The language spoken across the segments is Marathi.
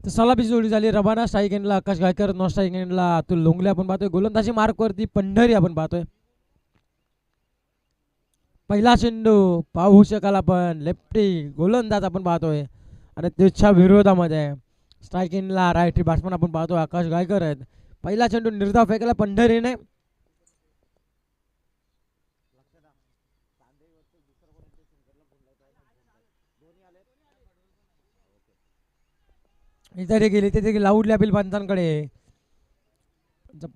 तर सलाबी जोडी झाली. रबाना स्ट्राईक एंडला आकाश गायकर, नॉन स्ट्राईक एंडला अतुल लोंगले आपण पाहतोय. गोलंदाजी मार्कवरती पंढरी आपण पाहतोय. पहिला चेंडू पाहू शकाल आपण, लेफ्टी गोलंदाज आपण पाहतोय आणि त्याच्या विरोधामध्ये स्ट्राईक एंडला राईट बॅट्समन आपण पाहतोय आकाश गायकर आहेत. पहिला चेंडू निर्धाव फेकला पंढरीने. इथे देखील लाऊडल्या बिल पंचांकडे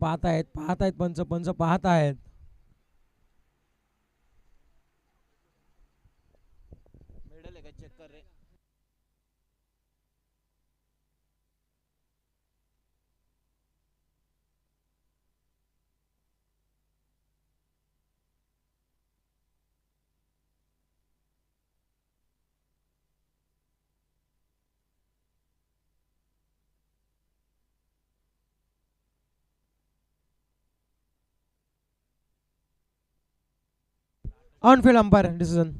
पाहत आहेत पंच पाहत आहेत. On field umpire decision.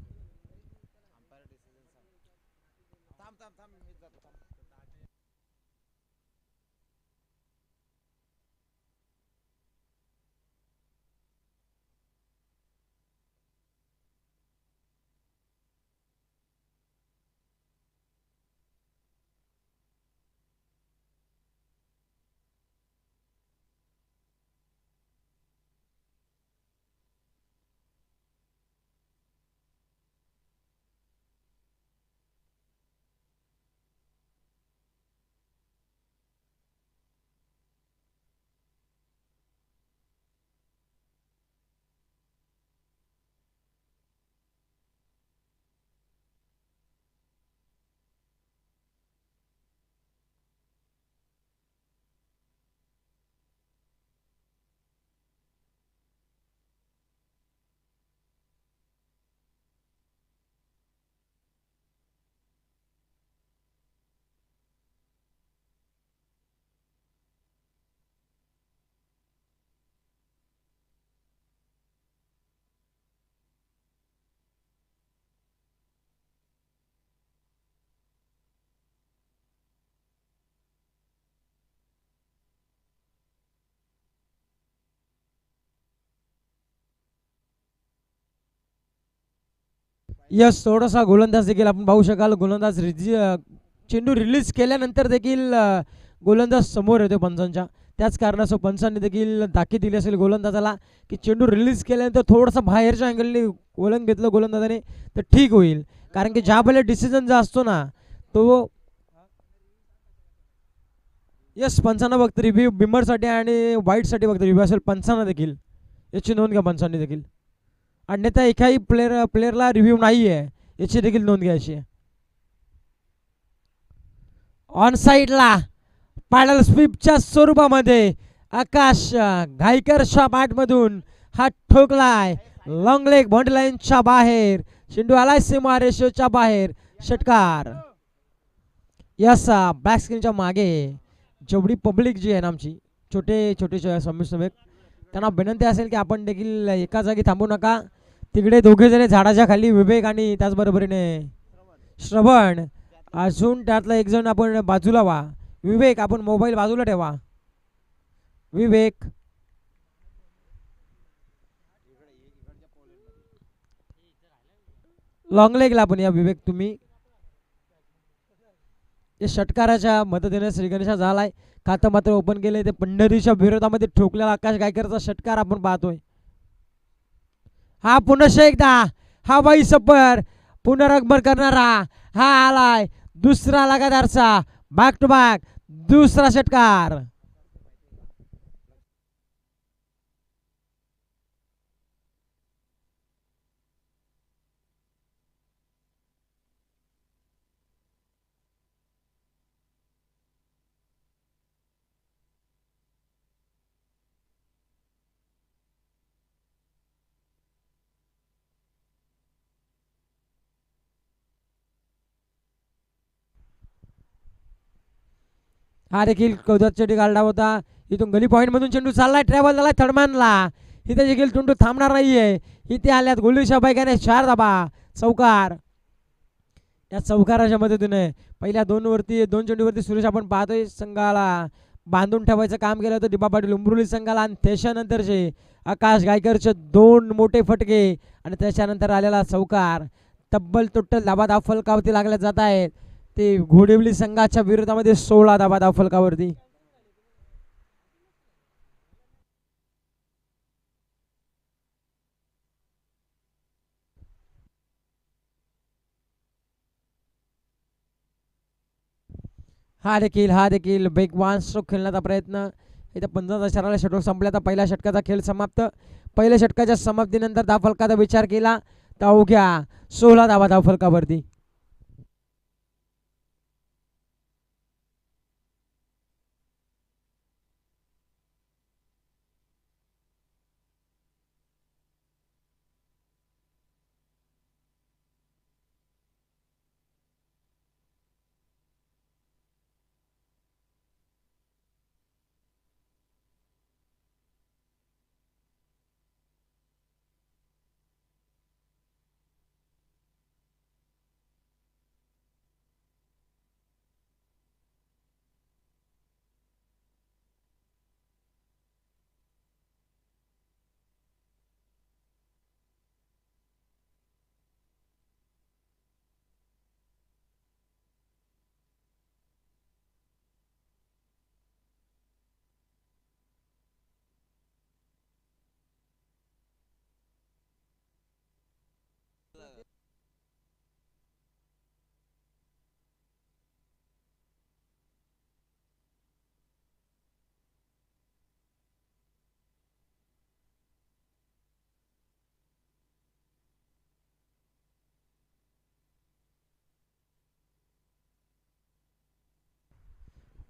Yes, थोडासा गोलंदाज देखील आपण पाहू शकाल. गोलंदाज चेंडू रिलीज केल्यानंतर देखील गोलंदाज समोर येतो पंचांच्या. त्याच कारणास्तव पंचांनी देखील दाखी दिली असेल गोलंदाजाला की चेंडू रिलीज केल्यानंतर थोडासा बाहेरच्या अँगलने वळण घेतलं गोलंदाजाने तर ठीक होईल. कारण की ज्या वेळेला डिसिजन जो असतो ना तो यस पंचांना बघतो रिव्ह्यू बिमरसाठी आणि वाईटसाठी बघतो रिव्ह्यू असेल पंचांना देखील. याची नोंद घ्या पंचांनी देखील. अन्यथा एकाही प्लेअरला रिव्ह्यू नाही आहे याची देखील नोंद घ्यायची आहे. ऑन साईडला पॅडल स्वीपच्या स्वरूपामध्ये आकाश गायकरच्या बॅटमधून हा ठोकलाय लॉंग लेग बाउंड्री लाईनच्या बाहेर. चेंडू आलाय सीमा रेषेच्या बाहेर. षटकार. यस, बॅक स्क्रीनच्या मागे जेवढी पब्लिक जी आहे ना आमची छोटे समेक त्यांना विनंती असेल की आपण देखील एका जागी थांबू नका. तिकडे दोघे जण झाडाच्या खाली विवेक आणि त्याचबरोबरीने श्रवण. अजून त्यातला एक जण आपण बाजूला व्हा. विवेक आपण मोबाईल बाजूला ठेवा. विवेक लॉंग लेगला आपण या. विवेक तुम्ही षटकाराच्या मदतीने श्रीगणेशा झालाय. खातं मात्र ओपन केले ते पंढरीच्या विरोधामध्ये ठोकलेला आकाश गायकरचा षटकार आपण पाहतोय. हा पुनश्च एकदा हा वाई सपर पुनरगमन करणारा हा आलाय दुसरा लगातारचा बॅक टू बॅक दुसरा षटकार. हा देखील कौदत चेंडू काढला होता. इथून गली पॉईंट मधून चेंडू चाललाय ट्रॅव्हल झालाय थर्डमॅनला. इथे देखील चेंडू थांबणार नाहीये. इथे आल्यात गोलू शाबाईकाने 4 धाबा. चौकार. या चौकाराच्या मदतीने पहिल्या दोन चेंडूवरती सुरेश आपण पाहतोय संघाला बांधून ठेवायचं काम केलं होतं दिबा पाटील उमरोली संघाला. आणि त्याच्यानंतरचे आकाश गायकरचे 2 मोठे फटके आणि त्याच्यानंतर आलेला चौकार. तब्बल टोटल धाबा फलकावरती लागल्या जात आहेत ते घोडिवली संघाच्या विरोधामध्ये 16 धाबा फलकावरती. हा देखील वेगवान स्ट्रोक खेळण्याचा प्रयत्न. इथं 15 षटकाला षटक संपल्या. तर पहिल्या षटकाचा खेळ समाप्त. पहिल्या षटकाच्या समाप्तीनंतर धावफलकाचा विचार केला तर अवघ्या 16 धावफलकावरती.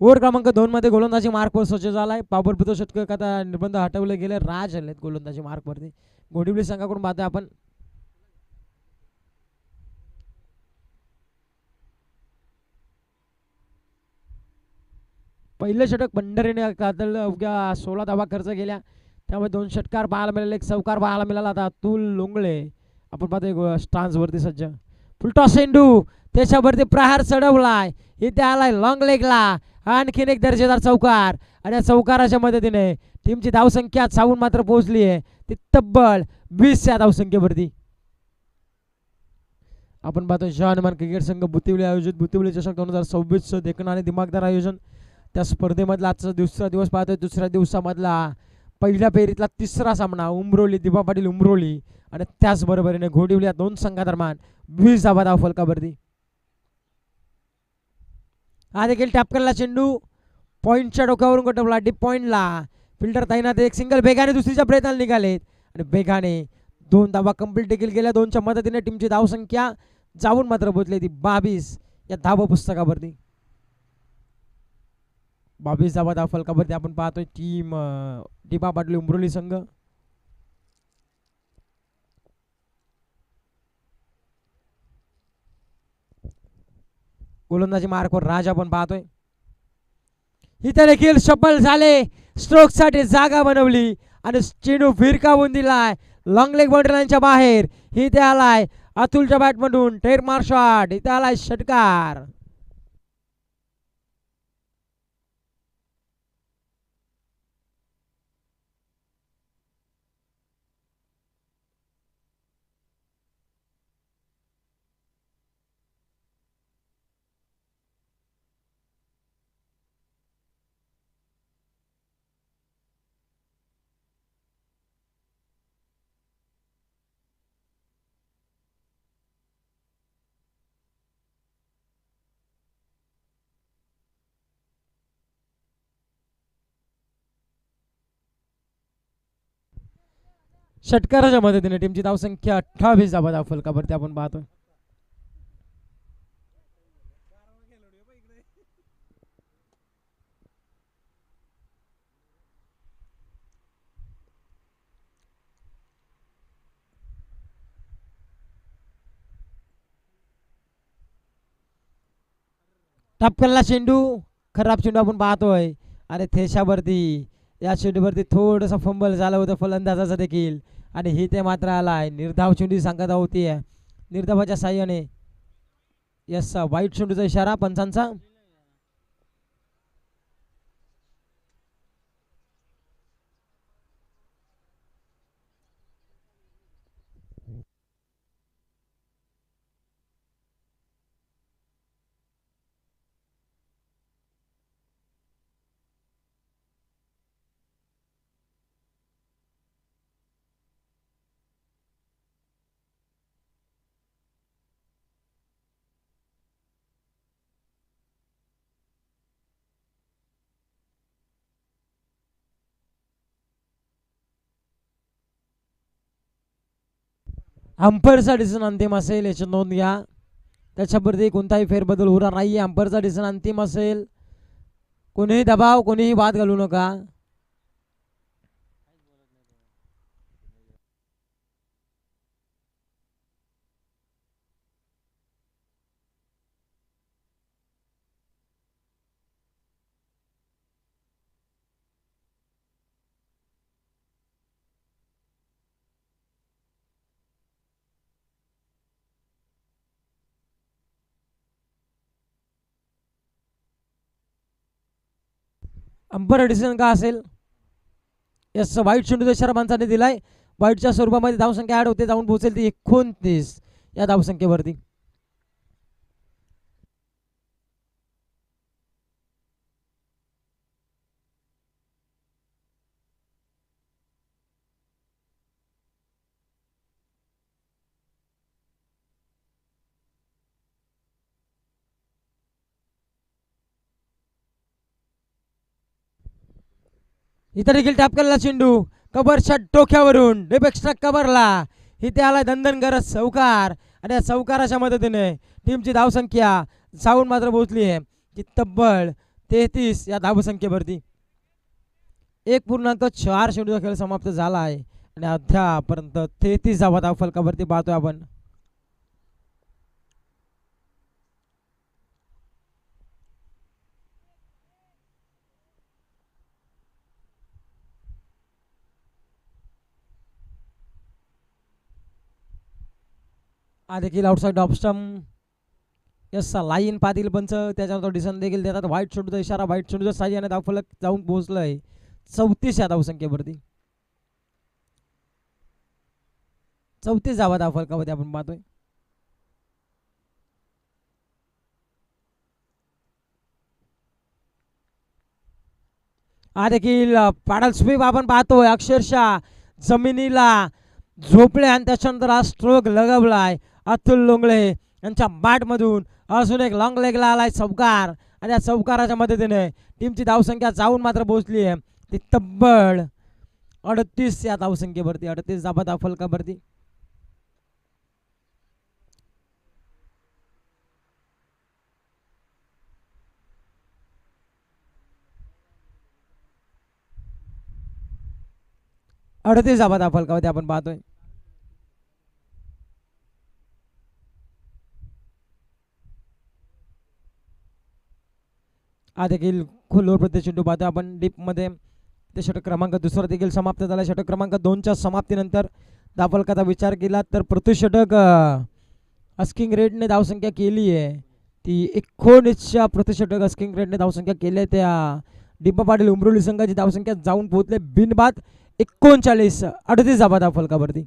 ओव्हर क्रमांक 2 मध्ये गोलंदाजी मार्कवर सज्ज झालाय. पावरपुतो षटक आता निर्बंध हटवले गेले. राज आलेत गोलंदाजी मार्कवरती. घोडिवली संघाकडून पाहतोय आपण. पहिलं षटक भंडारीने अवघ्या 16 धावा खर्च केल्या. त्यामुळे 2 षटकार पाहायला मिळाले. एक चौकार पाहायला मिळाला. आता अतुल लोंगळे आपण पाहतोय स्टान्स वरती सज्ज. फुलटॉस चेंडू त्याच्यावरती प्रहार चढवलाय. इथे आलाय लॉंग लेगला. आणखीन एक दर्जेदार चौकार आणि या चौकाराच्या मदतीने टीमची धावसंख्या चावून मात्र पोहोचली आहे ती तब्बल 20 या धावसंख्येवरती. आपण पाहतो हनुमान क्रिकेट संघ बुतिवली आयोजित बुतिवली चषक 2026 देखणं आणि दिमागदार आयोजन. त्या स्पर्धेमधला आजचा दुसरा दिवस पाहतोय. दुसऱ्या दिवसामधला पहिल्या फेरीतला तिसरा सामना उमरोली दिबा पाटील उमरोली आणि त्याचबरोबरीने घोडिवली या 2 संघादरम्यान 20 धावा फलकावरती. हा देखील टॅप केलेला चेंडू पॉईंटच्या डोक्यावरून कटवला. डीप पॉईंटला फिल्डर तैनात. एक सिंगल बेगाने दुसरीच्या प्रयत्नाला निघालेत आणि बेगाने 2 धावा कंप्लीट देखील केल्या. 2च्या मदतीने टीमची धावसंख्या जाऊन मात्र पोहोचली ती 22 या धाव पुस्तकावरती. 22 धावा फलकावरती आपण पाहतोय टीम दिबा पाटील उमरोली संघ. गोलंदाजी मार्कवर राज आपण पाहतोय. इथे देखील सफल झाले. स्ट्रोक साठी जागा बनवली आणि चेंडू फिरकावून दिलाय लॉंग लेग बाउंड्री लाईनच्या बाहेर. इथे आलाय अतुलच्या बॅटमधून टेरमार शॉट. इथे आलाय षटकार. षटकाराच्या मदतीने टीमची धावसंख्या 28 धावा फलकावरती आपण पाहतोय. टपकलला चेंडू खराब चेंडू आपण पाहतोय आणि थेशावरती या चेंडूवरती थोडंसं फंबल झालं होतं फलंदाजाचं देखील आणि ही ते मात्र आलाय निर्धाव चेंडू सांगत होती. निर्धावाच्या साह्याने यस वाईट चेंडूचा इशारा पंचांचा. अंपायरचा डिसिजन अंतिम असेल याची नोंद घ्या. त्याच्यावरती कोणताही फेरबदल होणार नाहीये. अंपायरचा डिसिजन अंतिम असेल. कोणीही दबाव कोणीही वाद घालू नका. अंपायर डिसिजन का असेल. यस वाईट चेंडूचा इशारा माणसाने दिलाय. वाईटच्या स्वरूपामध्ये धावसंख्या ऍड होते, जाऊन पोहोचेल ती 29 या धावसंख्येवरती. इथे देखील टॅप केलेला चेंडू कबरच्या डोक्यावरून डिप एक्स्ट्रा कबरला. इथे आलाय दंदनगर चौकार आणि या चौकाराच्या मदतीने टीमची धावसंख्या जाऊन मात्र पोहोचली आहे की तब्बल 33 या धावसंख्येवरती. 1.4 चेंडूचा खेळ समाप्त झाला आहे आणि अद्यापर्यंत 33 धावा धावफलकावरती पाहतोय आपण. हा देखील outside off stump. Yes line Patil पंच त्याच्यावर डिसिजन देखील देतात. व्हाईट चेंडूचा इशारा. व्हाईट चेंडूच्या साह्याने धावफलक जाऊन पोहोचलंय 34 या धावसंख्येवरती. 34 धावा धावफलकावरती आपण पाहतोय. हा देखील पाडल स्वीप आपण पाहतोय. अक्षरशः जमिनीला झोपले आणि त्याच्यानंतर हा स्ट्रोक लगवलाय अतुल लोंगळे यांच्या बॅटमधून. अजून एक लॉंग लेगला आलाय चौकार आणि या चौकाराच्या मदतीने टीमची धावसंख्या जाऊन मात्र पोहोचली आहे ती तब्बल 38 या धावसंख्येवरती. 38 धावा धावफलकावरती. अडतीस धावा धावफलकावरती आपण पाहतोय. हा देखील खोलवर प्रति चेंडू पाहतोय आपण डीपमध्ये. ते षटक क्रमांक दुसरा देखील समाप्त झाला. षटक क्रमांक 2च्या समाप्तीनंतर धावफलकाचा विचार केला तर प्रतिषटक अस्किंग रेटने धावसंख्या केली आहे ती 19च्या प्रतिषटक अस्किंग रेटने धावसंख्या केली आहे. त्या डिब्बा पाटील उमरोली संघाची धावसंख्या जाऊन पोहोचले बिनबाद 39. 38 धावा धावफलकावरती.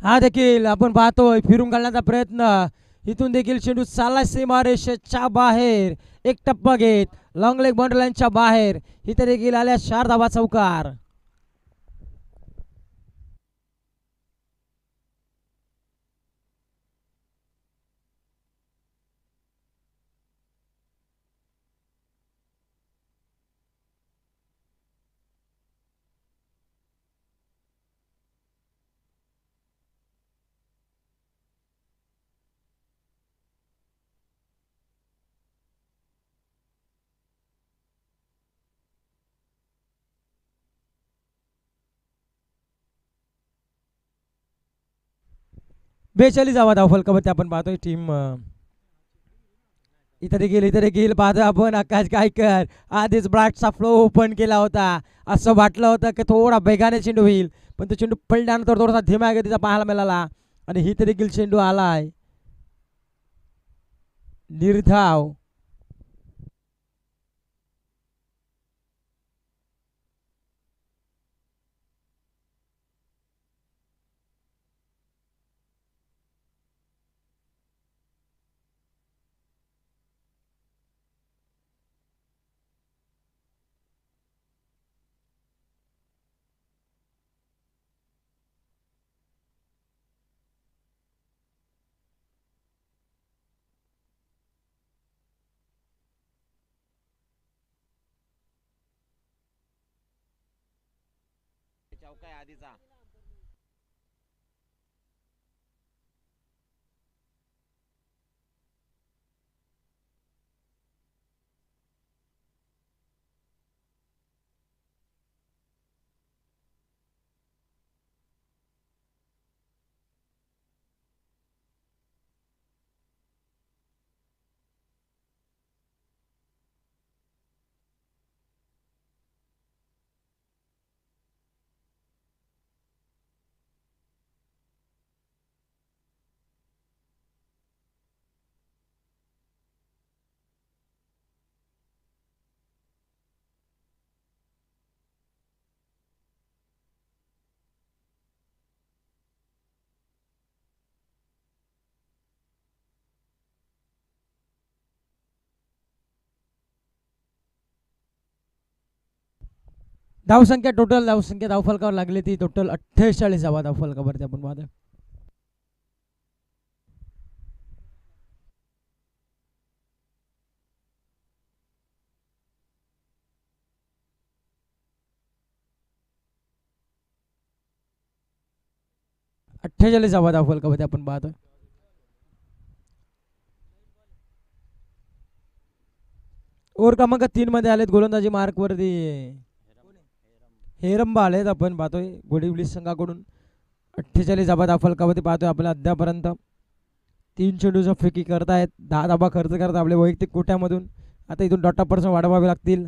हा देखील आपण पाहतोय फिरून काढण्याचा प्रयत्न. इथून देखील चेंडू चालला सीमारेषेच्या बाहेर. एक टप्पा घेत लॉंग लेग बाउंड्री लाईनच्या बाहेर. इथे देखील आल्या 4 धावा चौकार. बेचाळीस धावा धावफलकावरती आपण पाहतोय टीम. इथे देखील पाहतोय आपण आकाश गायकर. आधीच ब्लॅटचा फ्लो ओपन केला होता. असं वाटलं होतं की थोडा वेगाने चेंडू होईल, पण तो चेंडू पडल्यानंतर थोडासा धीम्या गतीचा पाहायला मिळाला. आणि इथे देखील चेंडू आलाय निर्धाव. आधीचा धावसंख्या टोटल धावसंख्या धावफलकावर लागली ती टोटल 48 धावा धावफलकावरती आपण पाहतोय. 48 धावा धावफलकावरती आपण पाहतोय. ओव्हर क्रमांक 3 मध्ये आलेत गोलंदाजी मार्क वरती हेरंबा आलेत. आपण पाहतोय गोडीवली संघाकडून 48 धावा धावफलकावरती पाहतोय. आपल्या अद्यापर्यंत 3 चेंडूचा फेकी करतायत. 10 धावा खर्च करतात आपल्या वैयक्तिक कोट्यामधून. आता इथून .% वाढवावे लागतील.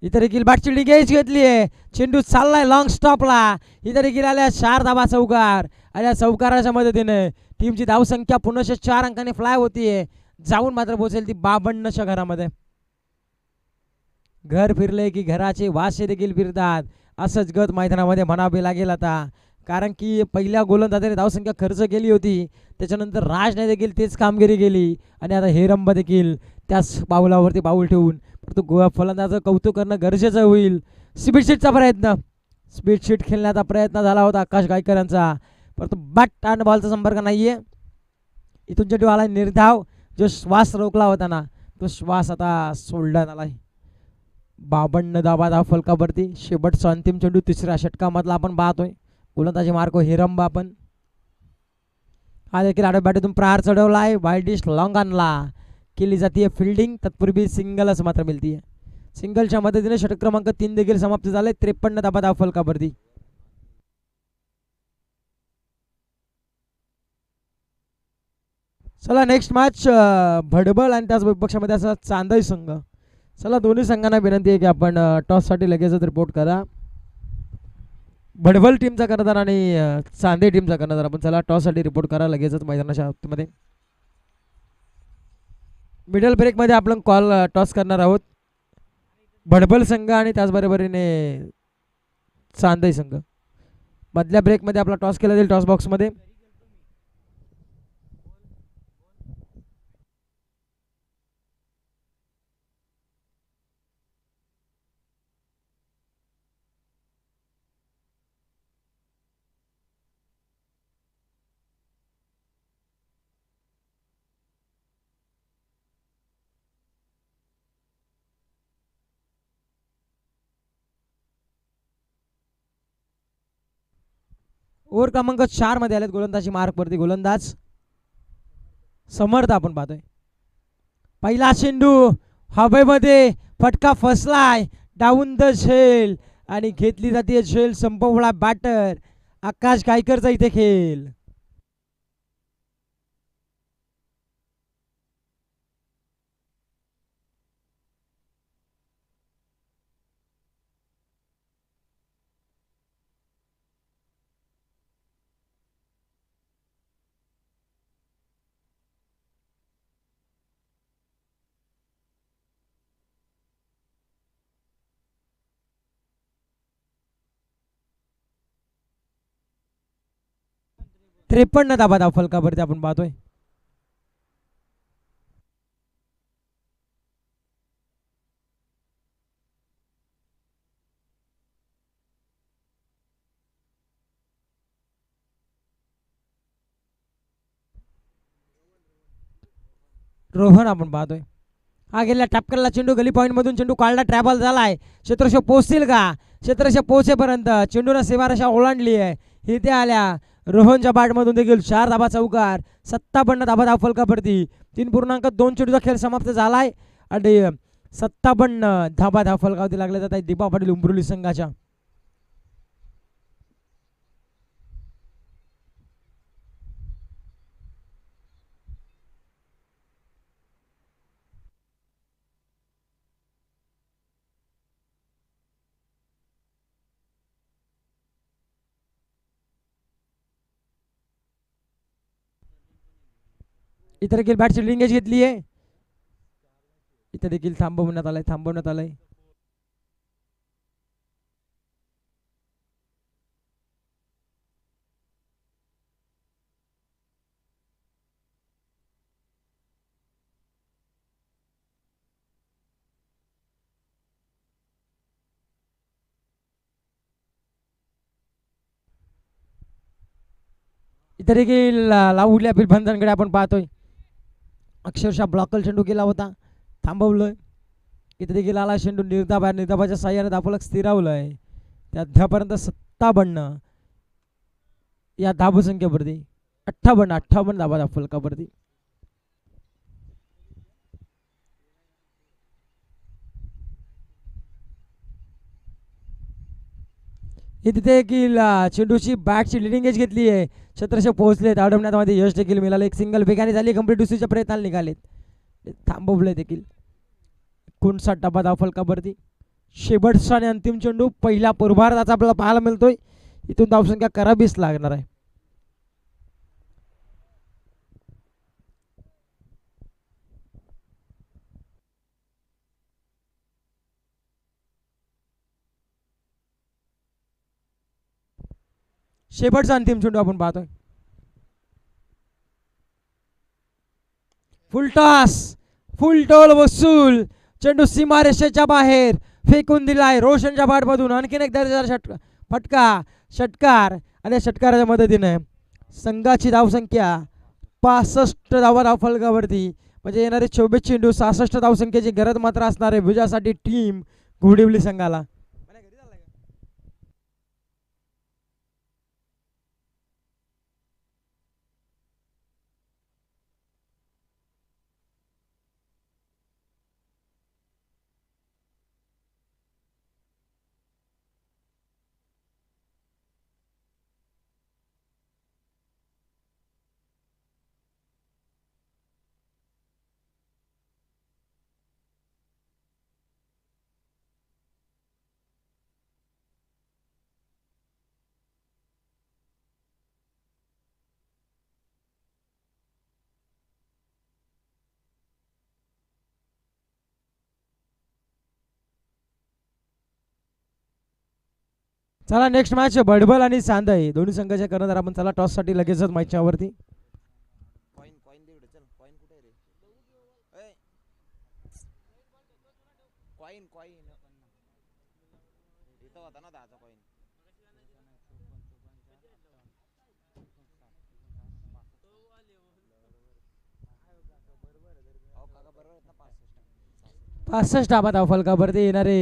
इथे देखील बॅटची डिगेज घेतली आहे. चेंडू चाललाय लॉंग स्टॉपला. इथे देखील आल्या 4 धावा चौकार. आणि या चौकाराच्या मदतीने टीमची धावसंख्या पुन्हा 4 अंकाने फ्लाय होतीये. जाऊन मात्र पोहोचेल ती 52च्या घरामध्ये. घर फिरले की घराचे वासे देखील फिरतात, असंच गत मैदानामध्ये म्हणावे लागेल आता. कारण की पहिल्या गोलंदाजाने धावसंख्या खर्च केली होती, त्याच्यानंतर राजने देखील तेच कामगिरी केली. आणि आता हेरंबा देखील त्याच पाऊलावरती पाऊल ठेवून परंतु फलंदाजाचं कौतुक करणं गरजेचं होईल. स्पीडशीटचा प्रयत्न, स्पीडशीट खेळण्याचा प्रयत्न झाला होता आकाश गायकर यांचा, परंतु बॅट आणि बॉलचा संपर्क नाहीये. इथून चेंडू आला निर्धाव. जो श्वास रोखला होता ना, तो श्वास आता सोडण्यात आलाय. 52 धावा धावफलकावरती शेवटचा अंतिम चेंडू तिसऱ्या षटकामधला आपण पाहतोय. गोलंदाजी मार्को हेरंबा आपण. हा देखील आडव्या बॅटीतून प्रहार चढवलाय. वाईड डिश लॉंग आणला. केली जाते फिल्डिंग. तत्पूर्वी सिंगलच मात्र मिळतीये. सिंगलच्या मदतीने षटक क्रमांक 3 देखील समाप्त झाले. 53 धावा धावफलकावरती. चला नेक्स्ट मॅच भडबल आणि त्याच पक्षामध्ये असा चांदई संघ. चला दोन्ही संघांना विनंती आहे की आपण टॉससाठी लगेचच रिपोर्ट करा. भडबल टीमचा कर्णधार आणि चांदई टीमचा कर्णधार आपण चला टॉससाठी रिपोर्ट करा लगेचच मैदानाच्या आतमध्ये. मिडल ब्रेकमध्ये आपण कॉल टॉस करणार आहोत. भडबल संघ आणि त्याचबरोबरीने चांदई संघ. मधल्या ब्रेकमध्ये आपला टॉस केला जाईल टॉस बॉक्समध्ये. ओव्हर क्रमांक 4 मध्ये आलेत गोलंदाजी मार्कवरती गोलंदाज समर्थ आपण पाहतोय. पहिला चेंडू हवेमध्ये, फटका फसलाय, डाऊन द झेल आणि घेतली जाते झेल. संपवला बॅटर आकाश गायकरचा इथे खेळ. त्रेपन्न धाबा धाव फलकावरती आपण पाहतोय. रोहन आपण पाहतोय. हा गेल्या टॅपकरला चेंडू गली पॉईंट मधून चेंडू काढला, ट्रॅव्हल झालाय. क्षेत्ररक्षक पोहोचतील का? क्षेत्ररक्षक पोहोचेपर्यंत चेंडूला सीमारेषा ओलांडली आहे. इथे आल्या रोहनच्या बॅटमधून देखील 4 धाबा चौकार. 57 धाबा धाव फलकावरती. 3.2 चेंडूचा खेळ समाप्त झालाय आणि 57 धाबा धाव फलकावरती लागले जात आहे दीपा पाटील उंबरोली संघाच्या. इतर देखील बॅटची लिंगेज घेतली आहे. इथे देखील थांबवण्यात आलंय. इथे देखील लावल्या बंधनकडे आपण पाहतोय. अक्षरशः ब्लॉकल चेंडू केला होता, थांबवलं. इथे देखील आला चेंडू निर्धाबाच्या साह्याने धावफलक स्थिरावलंय. त्या अद्यापर्यंत 57 या धावसंख्येवरती 58 धाबा धावफलकावरती. इथे देखील चेंडूची बॅटची लिडिंग एज घेतली आहे. क्षेत्ररक्षक पोहोचलेत, अडवण्यामध्ये यश देखील मिळालं. एक सिंगल वेगाने झाली, कंप्लीट दुसरीच्या प्रयत्नाला निघालेत, थांबवले देखील. 59 धाबा धावफलकावरती. शेवटचा आणि अंतिम चेंडू पहिल्या पूर्वार्धाचा आपल्याला पाहायला मिळतोय. इथून धावसंख्या करावीच लागणार आहे. शेवटचा अंतिम चेंडू आपण पाहतोय. फुल टॉस, फुल टोल वसूल. चेंडू सीमारेषेच्या बाहेर फेकून दिलाय रोशनच्या बॅटमधून. आणखीन एक दर्जेदार फटका, षटकार आणि षटकाराच्या मदतीने संघाची धावसंख्या 65 धावा धावफलकावरती. म्हणजे येणारे 24 चेंडू 66 धावसंख्येची गरज मात्र असणार आहे विजयासाठी टीम घोडिवली संघाला. चला नेक्स्ट मॅच बडबल आणि सांदई दोन्ही संघाच्या कर्णधार आपण चला टॉस साठी लगेचच मॅचच्या वरती. कॉइन कॉइन दे इकडे चल कॉइन कुठे आहे रे ए कॉइन कॉइन इथं होता ना 10चा कॉइन अहो काका बरोबर आहेत ना 65 65 डावा धाव फलकावरती येणारे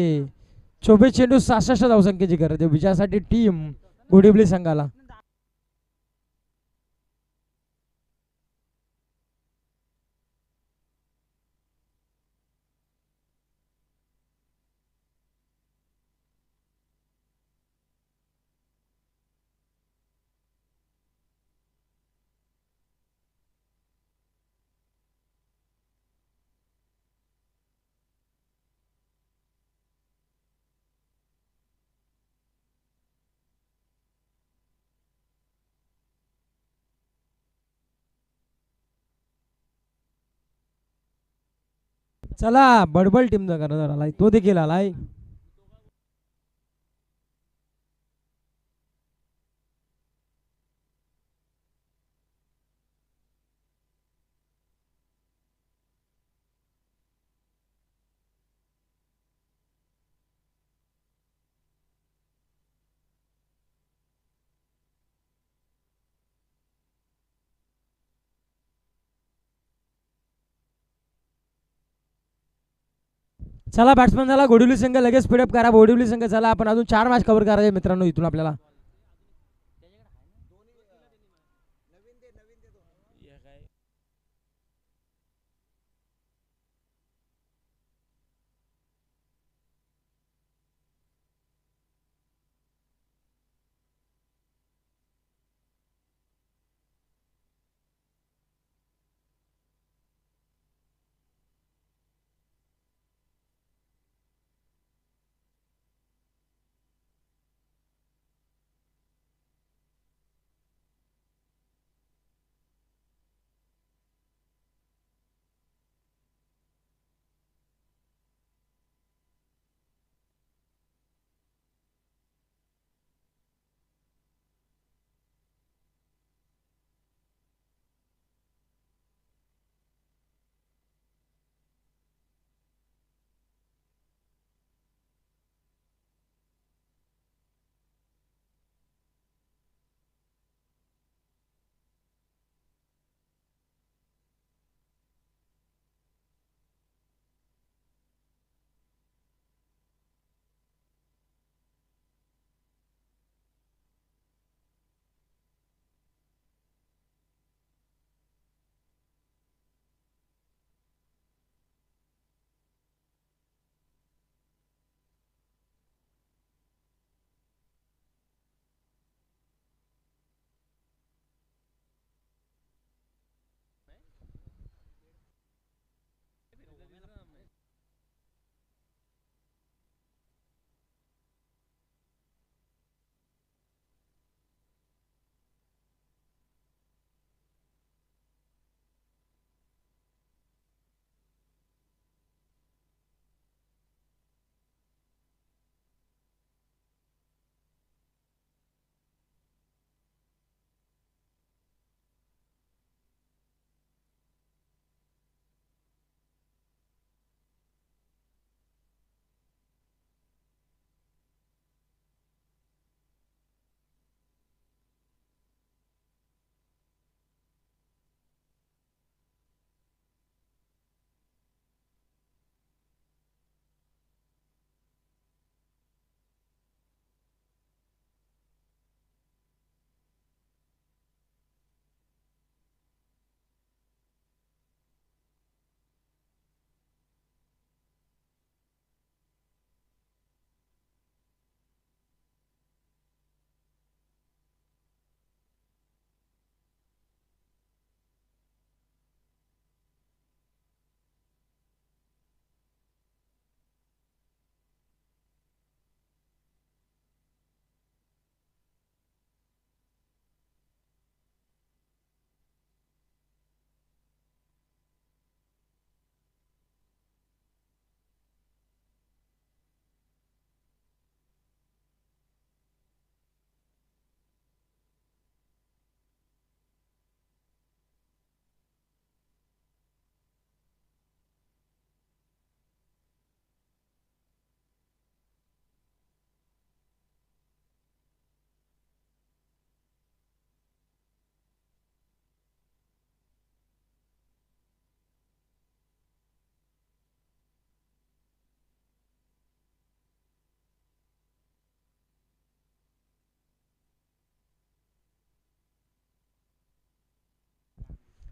24 चेंडू 66 धावसंख्येची गरज आहे विजयासाठी टीम गोडिबली संघाला. चला बडबल टीमचा कर्णधार आलाय तो देखील आलाय. चला बॅट्समॅन झाला गोडिवली संघ लगेच स्पीडअप करा गोडिवली संघ. चला आपण अजून 4 मॅच कव्हर करायचे मित्रांनो इथून आपल्याला.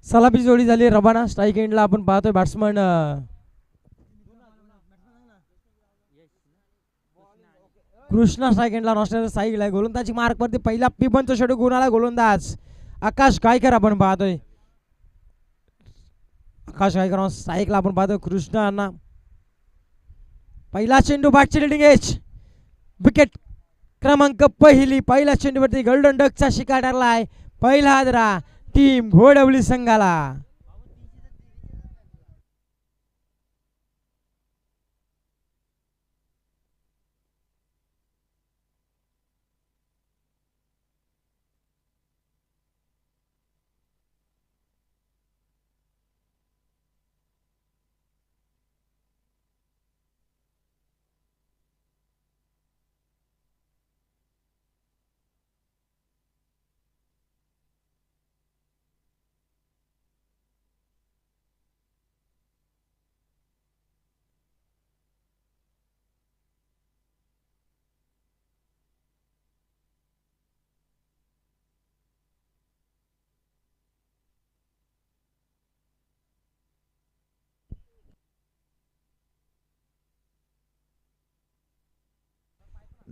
सलामी जोडी झाली रबाना. स्ट्राईक एंडला आपण पाहतोय बॅट्समन कृष्णा स्ट्राईक एंडला ऑस्ट्रेलिया साईडला गोलंदाजी मार्क वरती पहिला पिबनचा षटक गुणाला गोलंदाज आकाश गायकर आपण पाहतोय. आकाश गायकर स्ट्राईकला आपण पाहतोय. कृष्णा अण्णा पहिला चेंडू बॅटची लिडिंग एज विकेट क्रमांक पहिली. पहिल्या चेंडूवरती गोल्डन डकचा शिकार ठरलाय. पहिला हादरा टीम घोडवली संघाला.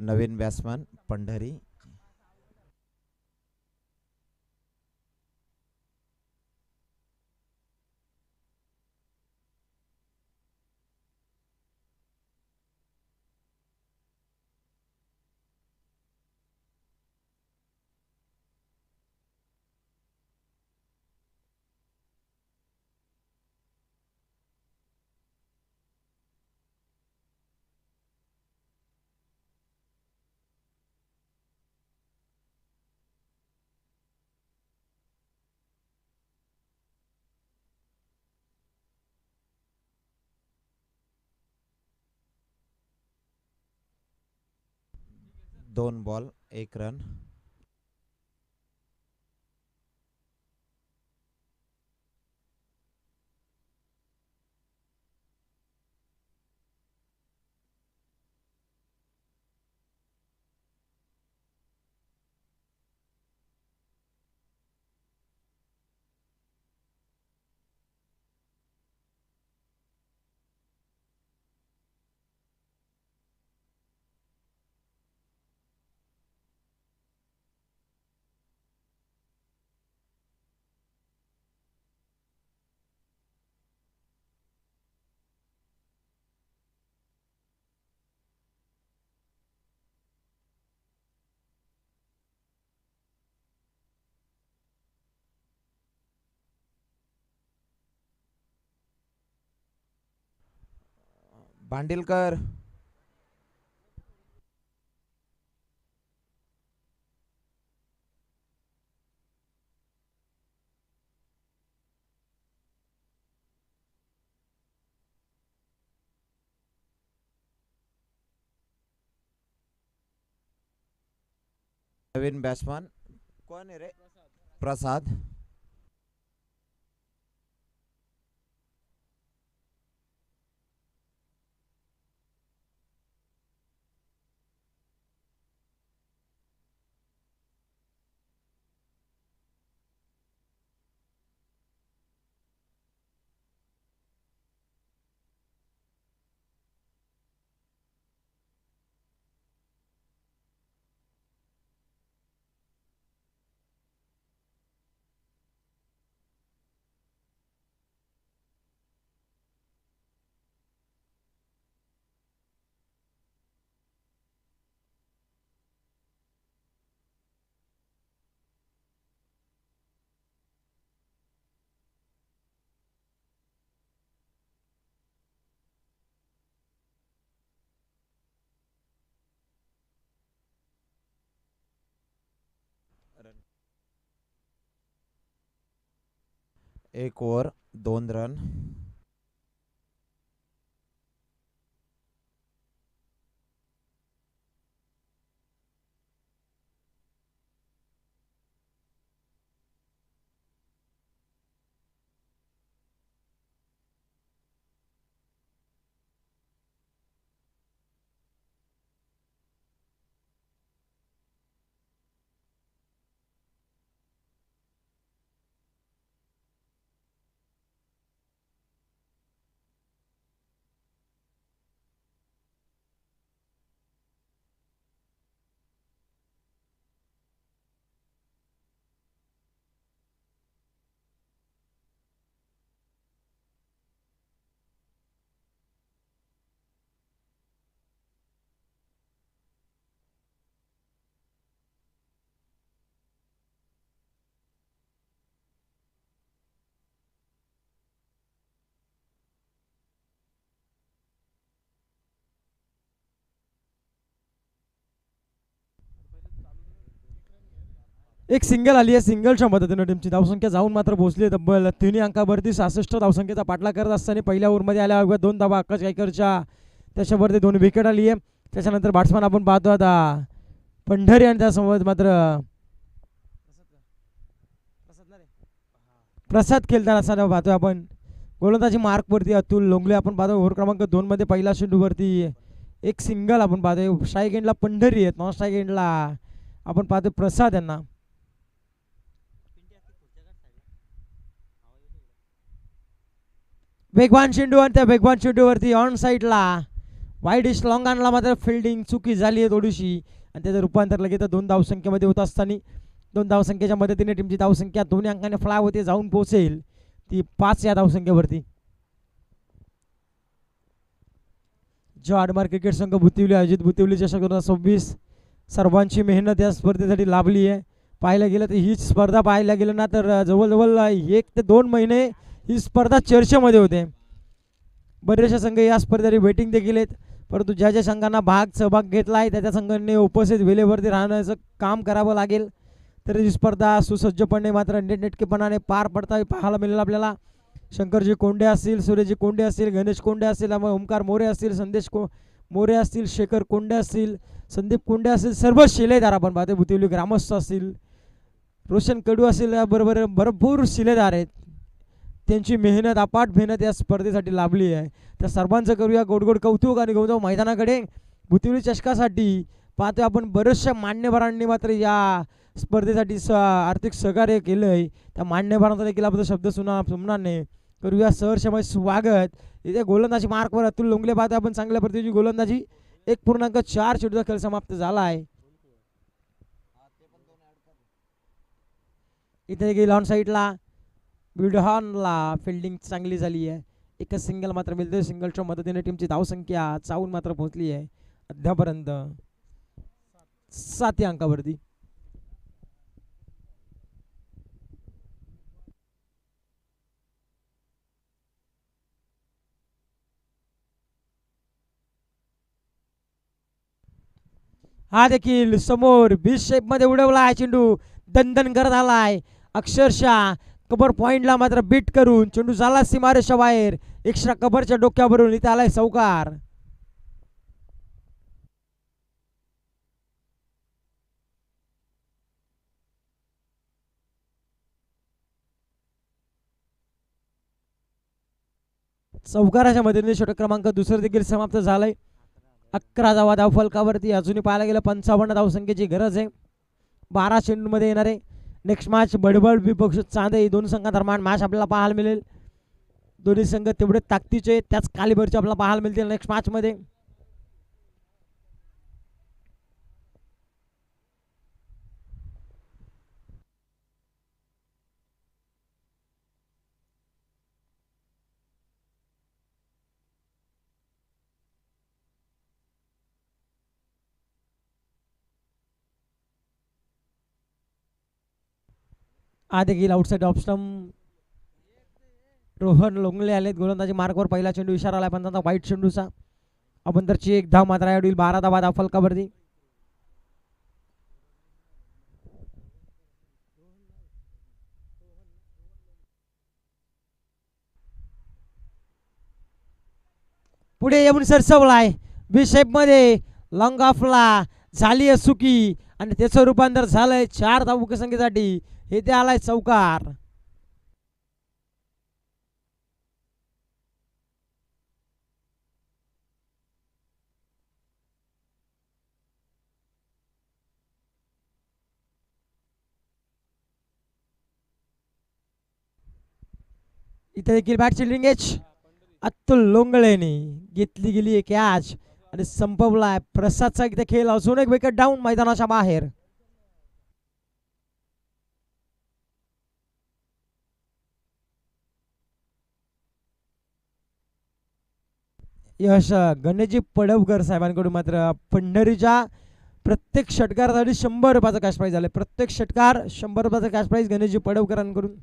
नवीन बॅट्समन पंढरी. दोन बॉल 1 रन. बांडिलकर. नवीन बॅट्समन कोण आहे रे? प्रसाद. एक ओव्हर 2 रन. एक सिंगल आली आहे. सिंगलच्या मदतीनं टीमची धावसंख्या जाऊन मात्र पोहोचली आहे तब्बल 3 अंकावरती. 66 धावसंख्येचा पाठलाग करत असताना पहिल्या ओव्हरमध्ये आल्या अवघ्या 2 धावा आकाश गायकरच्या. त्याच्यावरती 2 विकेट आली आहे. त्याच्यानंतर बॅट्समन आपण पाहतो आता पंढरी आणि त्यासोबत मात्र प्रसाद खेळताना असताना पाहतोय आपण. गोलंदाजी मार्कवरती अतुल लोंगले आपण पाहतो. ओव्हर क्रमांक 2 मध्ये पहिला चेंडूवरती एक सिंगल आपण पाहतोय. स्ट्राईक एंडला पंढरी आहेत. नॉन स्ट्राईक एंडला आपण पाहतोय प्रसाद यांना. वेगवान चेंडू आणि त्या वेगवान चेंडूवरती ऑन साईडला वाईड इश लॉंग आणला मात्र फिल्डिंग चुकी झाली आहे थोडीशी आणि त्याचं रूपांतर लगेच 2 धावसंख्येमध्ये होत असताना 2 धावसंख्येच्या मदतीने टीमची धावसंख्या 2 अंकाने फ्लाय होते जाऊन पोहोचेल ती 5 या धावसंख्येवरती. जो आडमार क्रिकेट संघ भुतिवली अजित भुतिवली चषक 2026 सर्वांची मेहनत या स्पर्धेसाठी लाभली आहे. पाहायला गेलं तर ही स्पर्धा पाहायला गेलं ना तर जवळजवळ 1 ते 2 महिने ही स्पर्धा चर्चेमध्ये होते. बरेचसे संघ या स्पर्धेसाठी वेटिंग देखील आहेत. परंतु ज्या ज्या संघांना सहभाग घेतला आहे त्या त्या संघांनी उपस्थित वेळेवरती राहण्याचं काम करावं लागेल. तर ही स्पर्धा सुसज्जपणे मात्र नेटकेपणाने पार पडता पाहायला मिळेल आपल्याला. शंकरजी कोंडे असतील, सूर्यजी कोंडे असतील, गणेश कोंडे असतील, ओमकार मोरे असतील, संदेश मोरे असतील, शेखर कोंडे असतील, संदीप कोंडे असतील, सर्व शिलेदार आपण पाहतो. भुतिवली ग्रामस्थ असतील, रोशन कडू असतील, बरोबर भरपूर शिलेदार आहेत. त्यांची मेहनत अपाट मेहनत या स्पर्धेसाठी लाभली आहे. त्या सर्वांचं करूया गोड कौतुक आणि घेऊन जाऊ मैदानाकडे. भुतिवली चषकासाठी पाहतोय आपण बऱ्याचशा मान्यवरांनी मात्र या स्पर्धेसाठी आर्थिक सहकार्य केलं आहे. त्या मान्यवरांचा देखील आपण शब्द सुमनाने करूया सहर्षमय स्वागत. इथे गोलंदाजी मार्कवर अतुल लोंगले पाहतोय आपण. चांगल्या पद्धतीची गोलंदाजी. 1.4 चेंडूचा खेळ समाप्त झाला आहे. इथे देखील ऑन साईडला विडहॉनला फिल्डिंग चांगली झाली आहे. एकच सिंगल मात्र मिळतोय. सिंगलच्या मदतीने टीमची धावसंख्या चावून मात्र पोहोचली आहे अद्यापर्यंत 7 अंकावरती. हा देखील समोर बी शेप मध्ये उडवला आहे चेंडू. दणदण करत आलाय अक्षरशः कबर पॉइंटला मात्र बीट करून चेंडू झाला सीमारेषा बाहेर. एक्स्ट्रा कबरच्या डोक्यावरून इथे आलाय चौकार. चौकाराच्या मदतीने षटक क्रमांक दुसरं देखील समाप्त झालंय. 11 धावा धावफलकावरती. अजूनही पाहायला गेलं 55 धावसंख्येची गरज आहे 12 चेंडूमध्ये येणारे. नेक्स्ट मॅच बडबड विपक्ष चांदे दोन संघादरम्यान मॅच आपल्याला पाहायला मिळेल. दोन्ही संघ तेवढे ताकदीचे त्याच कालिबरचे आपल्याला पाहायला मिळतील नेक्स्ट मॅच मध्ये. देखील आउटसाइड ऑफ स्टंप रोहन लोंगले आलेत गोलंदाजी मार्कवर. पहिला चेंडू इशारा आला पण त्यांचा वाईट चेंडूचा. अबंदरची 1 धाव मात्र होईल. 12 धावा धावफलकावरती. पुढे येऊन सरसवलाय बी शेप मध्ये लॉंग ऑफला झाली आहे सुकी आणि त्याचं रूपांतर झालंय 4 धाव संख्येसाठी. इथे आलाय चौकार. इथे देखील बॅट चिल्ड्रिंग एच अतुल लोंगळेने घेतली गेली आहे कॅच आणि संपवलाय प्रसादचा इथे खेळ. अजून एक विकेट डाऊन मैदानाच्या बाहेर. यश गणेशजी पडवकर साहेबांकडून मात्र पंढरीच्या प्रत्येक षटकारासाठी 100 रुपयाचा कॅश प्राईज झाले. प्रत्येक षटकार 100 रुपयाचा कॅश प्राईज गणेशजी पडवकरांकडून.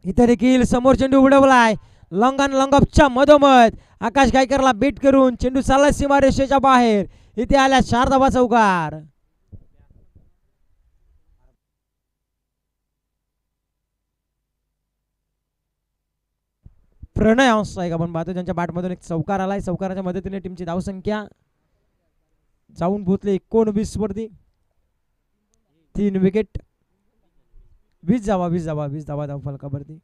इथे देखील समोर चेंडू उडवलाय लॉंग ऑन लॉंग ऑफच्या मधोमध आकाश गायकरला बीट करून चेंडू चालला सीमारेषेच्या बाहेर. इथे आल्या 4 धावा चौकार. प्रणय ऑनस्ट्राईक आपण पाहतो ज्यांच्या बॅटमधून एक चौकार आलाय. चौकाराच्या मदतीने टीमची धावसंख्या जाऊन पोहोचली 19 वरती. 3 विकेट 20 धावा धाव फलकावरती.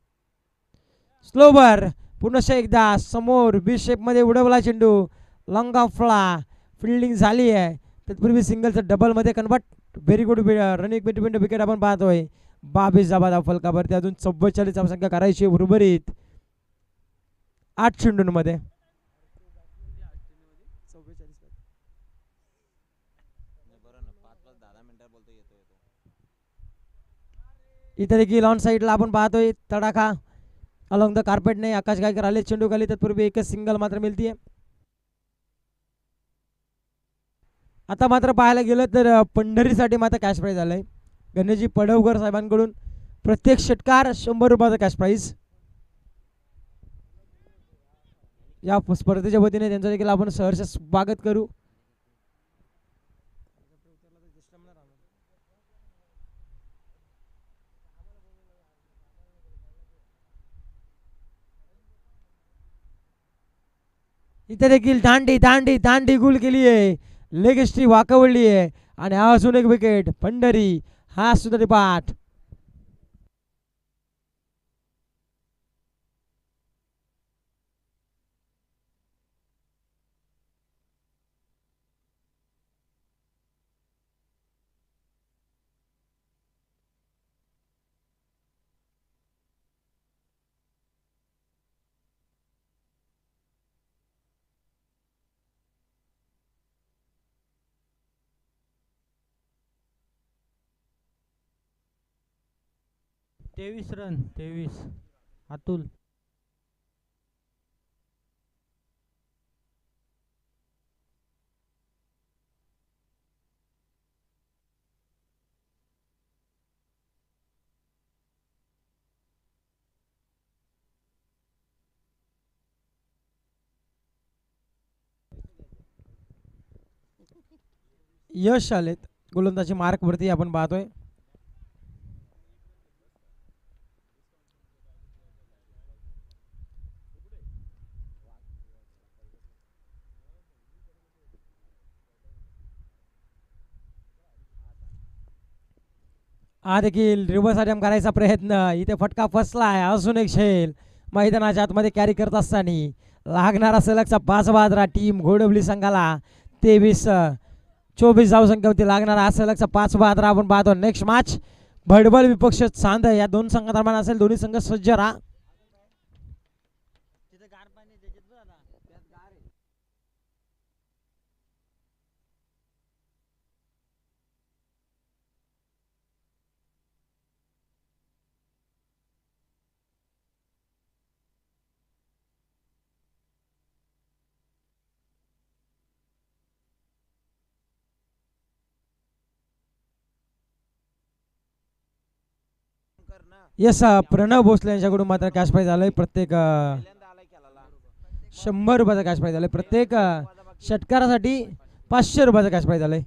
स्लोवर पुन्हा एकदा समोर बी शेप मध्ये उडवला चेंडू लॉंग ऑफला फिल्डिंग झाली आहे. तत्पूर्वी सिंगलचं डबल मध्ये convert. Very good running between the wicket आपण पाहतोय. 22 धावा धाव फलकावरती. अजून 44 धावसंख्या करायची उर्वरित 8 चेंडूंमध्ये. इथे देखील ऑन साईडला आपण पाहतोय तडाखा अलॉंग द कार्पेट नाही. आकाश गायकर आले चेंडू खाली. तत्पूर्वी एकच सिंगल मात्र मिळतीये. आता मात्र पाहायला गेलं तर पंढरीसाठी मात्र कॅश प्राईज आलंय गणेशजी पडवकर साहेबांकडून. प्रत्येक षटकार 100 रुपयाचा कॅश प्राईज. या स्पर्धेच्या वतीने त्यांचं देखील आपण सहर्ष स्वागत करू. इथे देखील दांडी दांडी दांडी गुल केली आहे. लेग हिस्ट्री वाकवली आहे आणि अजून एक विकेट पंढरी हा सुद्धा पाठ. तेवीस रन 23 अतुल. यश आलेत गोलंदाजी मार्क वरती आपण पाहतोय. हा देखील रिव्हर्स अटेम्प्ट करायचा प्रयत्न. इथे फटका फसलाय. अजून एक झेल मैदानाच्या आतमध्ये कॅरी करत असताना लागणारा सलगचा 5 बादरा टीम घोडवली संघाला. 23-24 धावसंख्येवरती लागणारा हा सलगचा 5 बादरा आपण पाहतो. नेक्स्ट मॅच भडबल विपक्ष चांद या दोन संघादरम्यान असेल. दोन्ही संघ सज्ज राहा. यस प्रणव भोसले यांच्याकडून मात्र कॅश प्राईज आलंय. प्रत्येक 100 रुपयाचा कॅश प्राईज आलंय. प्रत्येक षटकारासाठी 500 रुपयाचा कॅश प्राईज आलंय.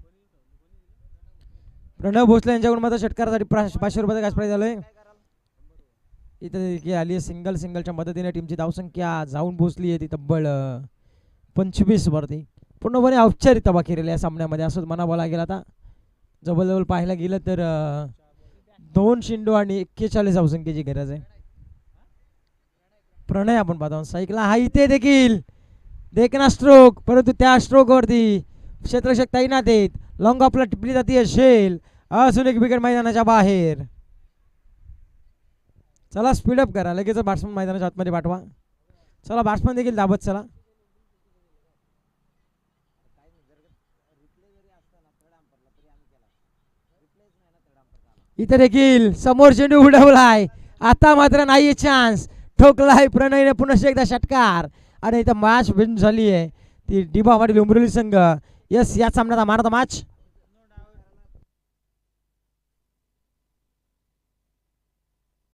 प्रणव भोसले यांच्याकडून मात्र षटकारासाठी 500 रुपयाचा कॅश प्राईज आलंय. इथे आली सिंगल सिंगलच्या मदतीने टीमची धावसंख्या जाऊन पोहोचली आहे ती तब्बल 25 वरती. पूर्णपणे औपचारिक तबा केलेला या सामन्यामध्ये असंच म्हणावं लागेल. आता जवळजवळ पाहायला गेलं तर 2 चेंडू आणि 41 धावसंख्येची गरज आहे. प्रणय आपण पाहतो सायकला. हा इथे देखील देखना स्ट्रोक परंतु त्या स्ट्रोक वरती क्षेत्ररक्षक तैनात आहेत. लॉंग ऑफला टिपली जाते झेल. अजून एक विकेट मैदानाच्या बाहेर. चला स्पीडअप करा. लगेच बॅट्समन मैदानाच्या आतमध्ये पाठवा. चला बॅट्समन देखील दाबत चला. इथे देखील समोर चेंडू उडवलाय. आता मात्र नाहीये चान्स. ठोकलाय प्रणयने पुन्हा एकदा षटकार आणि इथं मॅच विन झाली आहे ती डिबावाडी उमरोली संघ. यस या सामन्याचा मारता मॅच